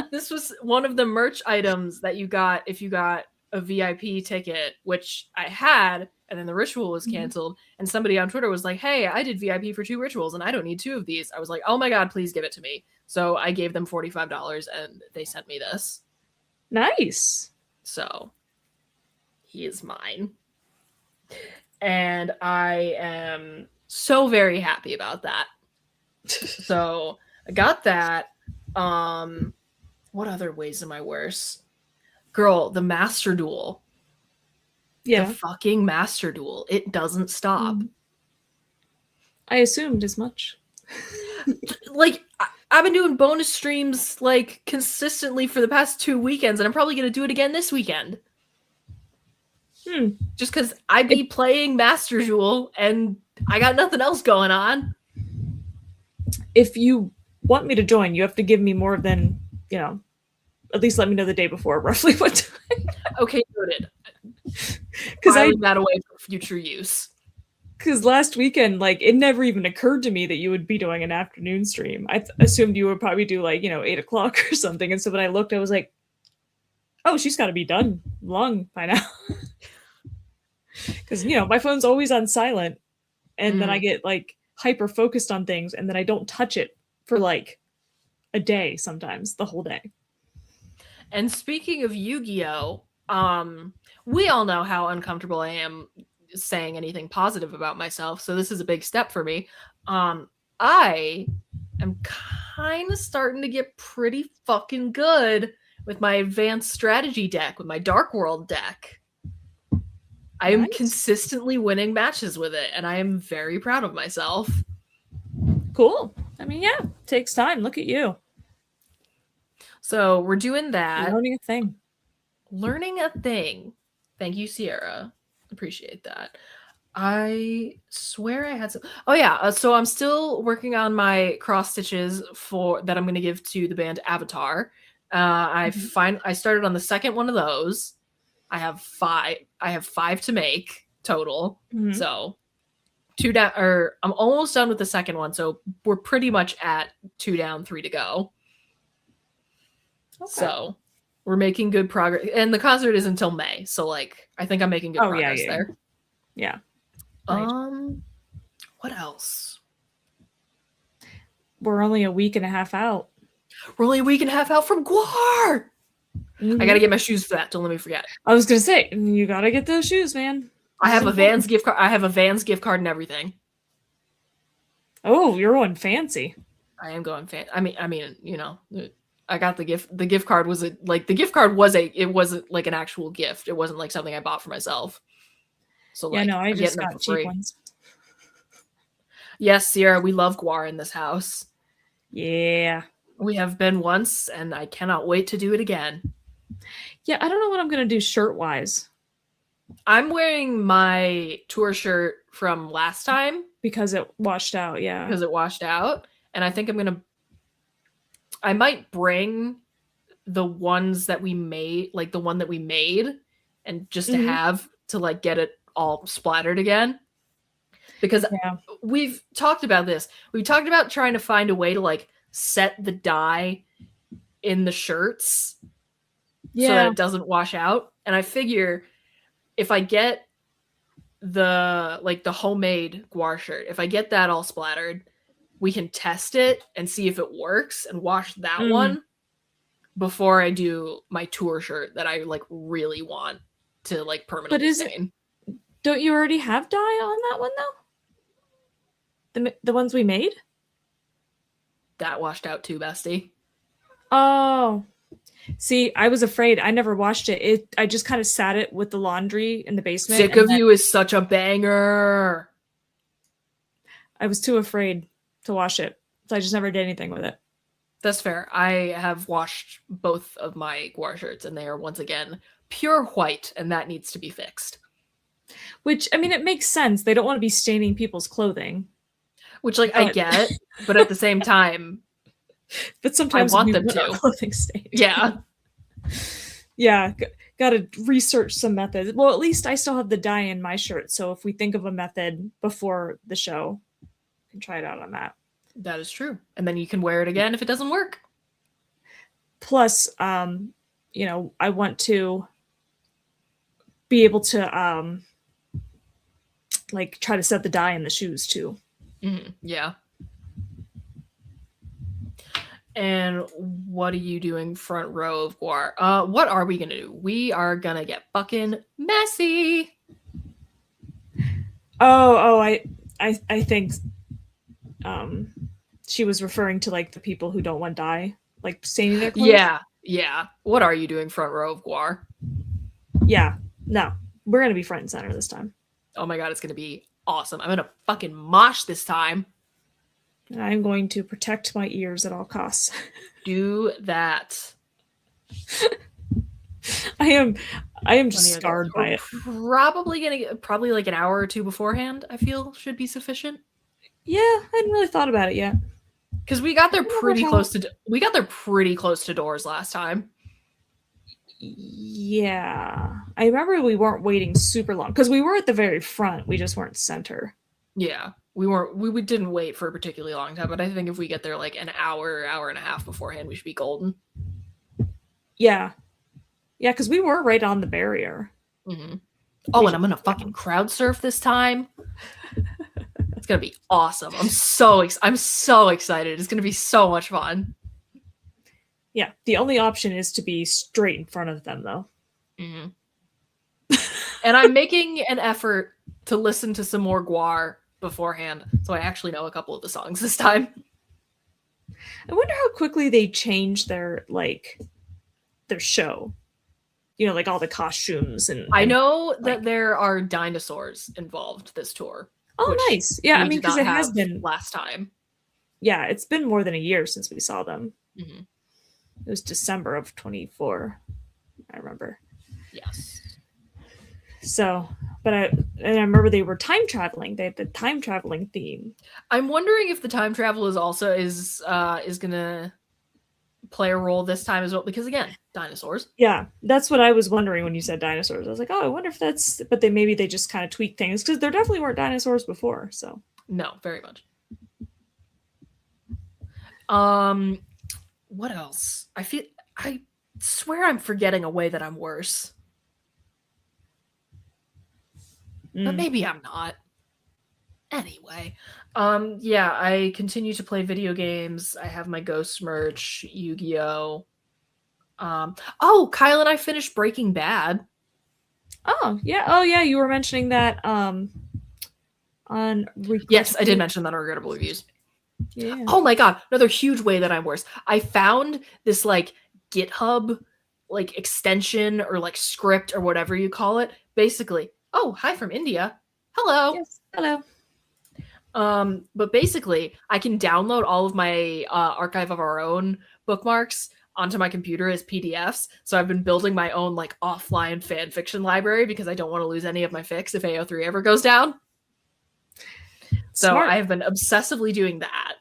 This was one of the merch items that you got if you got a VIP ticket, which I had, and then the ritual was canceled. And somebody on Twitter was like, hey, I did VIP for 2 rituals and I don't need 2 of these. I was like, oh my god, please give it to me. So I gave them $45 and they sent me this. Nice. So he is mine. And I am so very happy about that. So I got that. What other ways am I worse? Girl, the Master Duel. Yeah. The fucking Master Duel. It doesn't stop. I assumed as much. Like, I've been doing bonus streams like consistently for the past 2 weekends, and I'm probably going to do it again this weekend. Just because I be playing Master Duel and I got nothing else going on. If you want me to join, you have to give me more than, at least let me know the day before roughly what time. Okay, noted. Because I that away for future use. Because last weekend, it never even occurred to me that you would be doing an afternoon stream. I assumed you would probably do 8 o'clock or something. And so when I looked, I was like, oh, she's got to be done long by now. Because, my phone's always on silent. And then I get hyper focused on things. And then I don't touch it for a day sometimes, the whole day. And speaking of Yu-Gi-Oh, we all know how uncomfortable I am saying anything positive about myself, so this is a big step for me. I am kind of starting to get pretty fucking good with my advanced strategy deck, with my Dark World deck. I am consistently winning matches with it, and I am very proud of myself. Cool. I mean, yeah, takes time. Look at you. So we're doing that. Learning a thing. Learning a thing. Thank you, Sierra. Appreciate that. I swear I had some... Oh yeah, so I'm still working on my cross stitches that I'm going to give to the band Avatar. I started on the second one of those. I have 5 to make total. So 2 down, or I'm almost done with the second one. So we're pretty much at 2 down, 3 to go. Okay. So we're making good progress, and the concert is until May. So I think I'm making good progress there. Yeah. What else? We're only a week and a half out. We're only a week and a half out from Guar. I gotta get my shoes for that. Don't let me forget. I was gonna say, you gotta get those shoes, man. I have a Vans gift card. I have a Vans gift card and everything. Oh, you're going fancy. I am going fancy. I mean, I got the gift. The gift card was it wasn't like an actual gift. It wasn't like something I bought for myself. So yeah, no, I just got cheap ones. Yes, Sierra, we love Guar in this house. Yeah. We have been once, and I cannot wait to do it again. Yeah, I don't know what I'm going to do shirt-wise. I'm wearing my tour shirt from last time. Because it washed out, yeah. Because it washed out. And I think I might bring the ones that we made, the one that we made, and just to have to like get it all splattered again. Because we've talked about this. We've talked about trying to find a way to like set the dye in the shirts so that it doesn't wash out. And I figure if I get the homemade Guar shirt, if I get that all splattered, we can test it and see if it works and wash that one before I do my tour shirt that I like really want to like permanently stain. Don't you already have dye on that one though? The ones we made? That washed out too, bestie. Oh. See, I was afraid. I never washed it. I just kind of sat it with the laundry in the basement. Sick of You is such a banger. I was too afraid to wash it, so I just never did anything with it. That's fair. I have washed both of my Guar shirts, and they are once again pure white, and that needs to be fixed. Which, I mean, it makes sense. They don't want to be staining people's clothing. Which, like, I get, but at the same time... But sometimes I want them to. Clothing stained. Yeah. Yeah, gotta research some methods. Well, at least I still have the dye in my shirt, so if we think of a method before the show, we can try it out on that. That is true. And then you can wear it again if it doesn't work. Plus, you know, I want to be able to like try to set the dye in the shoes too. Yeah. And what are you doing front row of Guar? What are we gonna do? We are gonna get fucking messy. I think she was referring to like the people who don't want dye, like staining their clothes. Yeah. What are you doing front row of Guar? Yeah, no, we're gonna be front and center this time. Oh my god, it's gonna be awesome. I'm gonna fucking mosh this time. And I'm going to protect my ears at all costs. Do that. I am just scarred by it. Probably like an hour or two beforehand, I feel should be sufficient. Yeah, I hadn't really thought about it yet. Because we got there pretty close to doors last time. Yeah. I remember we weren't waiting super long because we were at the very front. We just weren't center. Yeah. We didn't wait for a particularly long time, but I think if we get there like an hour and a half beforehand, we should be golden. Yeah. Yeah, because we were right on the barrier. Mm-hmm. Oh, and I'm gonna fucking crowd surf this time. It's gonna be awesome. I'm so excited. It's gonna be so much fun. Yeah, the only option is to be straight in front of them, though. Mm-hmm. And I'm making an effort to listen to some more Guar beforehand, so I actually know a couple of the songs this time. I wonder how quickly they change their show. You know, like all the costumes and I know that there are dinosaurs involved this tour. Oh, nice. Yeah, I mean, because it has been last time. Yeah, it's been more than a year since we saw them. Mm-hmm. It was December of 24. I remember. Yes. So, but I remember they were time traveling. They had the time traveling theme. I'm wondering if the time travel is gonna play a role this time as well, because again, dinosaurs. Yeah, that's what I was wondering when you said dinosaurs. I was like, oh, I wonder if that's. But maybe they just kind of tweak things because there definitely weren't dinosaurs before. So no, very much. What else? I swear I'm forgetting a way that I'm worse. But maybe I'm not. Anyway, yeah, I continue to play video games. I have my Ghost merch, Yu-Gi-Oh. Kyle and I finished Breaking Bad. Oh yeah, you were mentioning that on Yes, I did mention that on Regrettable Reviews. Yeah. Oh my god, another huge way that I'm worse. I found this like GitHub like extension or like script or whatever you call it. Basically, oh, hi from India. Hello. Yes, hello. But basically, I can download all of my Archive of Our Own bookmarks onto my computer as PDFs. So I've been building my own like offline fan fiction library because I don't want to lose any of my fics if AO3 ever goes down. So Smart. I have been obsessively doing that.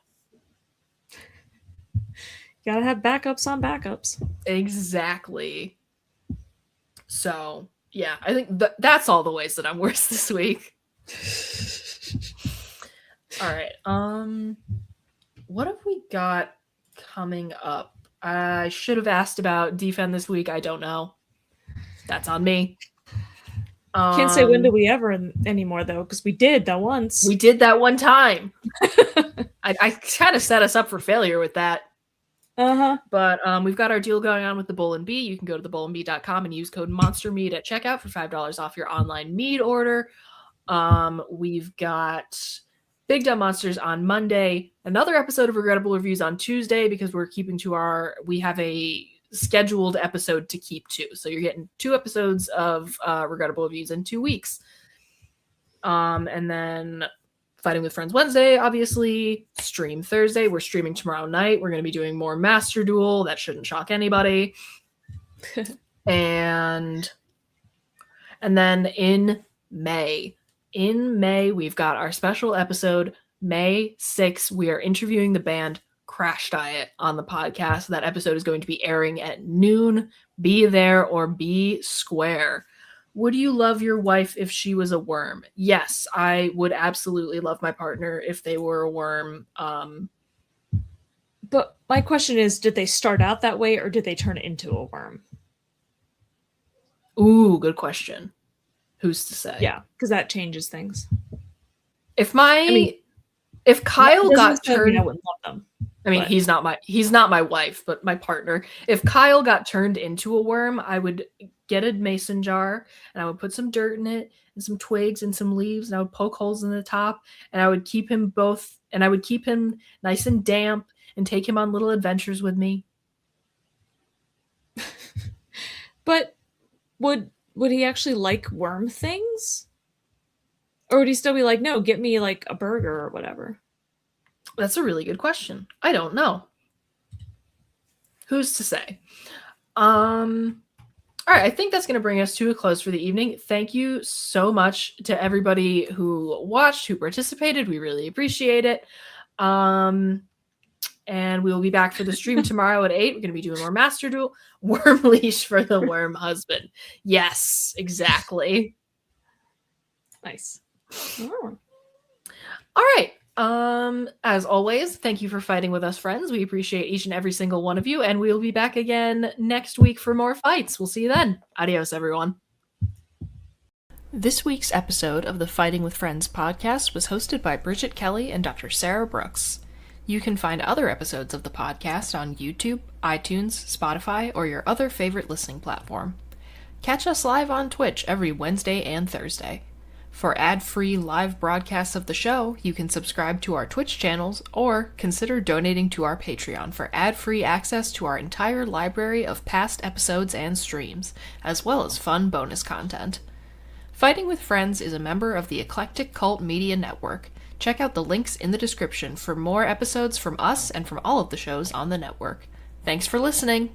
Gotta have backups on backups. Exactly. So Yeah, I think that's all the ways that I'm worse this week. All right. What have we got coming up? I should have asked about Defend this week. I don't know. That's on me. Can't say when do we ever anymore, though, because we did that once. We did that one time. I kind of set us up for failure with that. Uh-huh. But we've got our deal going on with the Bull and Bee. You can go to thebullandbee.com and use code MONSTERMEAD at checkout for $5 off your online mead order. We've got Big Dumb Monsters on Monday, another episode of Regrettable Reviews on Tuesday, because we have a scheduled episode to keep to. So you're getting 2 episodes of Regrettable Reviews in 2 weeks. And then Fighting with Friends Wednesday, obviously. Stream Thursday. We're streaming tomorrow night. We're going to be doing more Master Duel. That shouldn't shock anybody. and then in May, we've got our special episode, May 6th. We are interviewing the band Crash Diet on the podcast. That episode is going to be airing at noon. Be there or be square. Would you love your wife if she was a worm? Yes, I would absolutely love my partner if they were a worm. But my question is, did they start out that way or did they turn into a worm? Ooh, good question. Who's to say? Yeah, because that changes things. If Kyle got turned, I wouldn't love them. I mean, he's not my wife, but my partner. If Kyle got turned into a worm, I would get a mason jar and I would put some dirt in it and some twigs and some leaves, and I would poke holes in the top, and I would keep him nice and damp and take him on little adventures with me. But would he actually like worm things? Or would he still be like, no, get me like a burger or whatever? That's a really good question. I don't know. Who's to say? All right, I think that's going to bring us to a close for the evening. Thank you so much to everybody who watched, who participated. We really appreciate it. And we will be back for the stream tomorrow at 8. We're going to be doing more Master Duel. Worm leash for the worm husband. Yes, exactly. Nice. Oh. All right. As always, thank you for fighting with us, friends. We appreciate each and every single one of you, and we'll be back again next week for more fights. We'll see you then. Adios, everyone. This week's episode of the Fighting with Friends podcast was hosted by Bridget Kelly and Dr. Sarah Brooks. You can find other episodes of the podcast on YouTube, iTunes, Spotify, or your other favorite listening platform. Catch us live on Twitch every Wednesday and Thursday. For ad-free live broadcasts of the show, you can subscribe to our Twitch channels or consider donating to our Patreon for ad-free access to our entire library of past episodes and streams, as well as fun bonus content. Fighting with Friends is a member of the Eclectic Cult Media Network. Check out the links in the description for more episodes from us and from all of the shows on the network. Thanks for listening!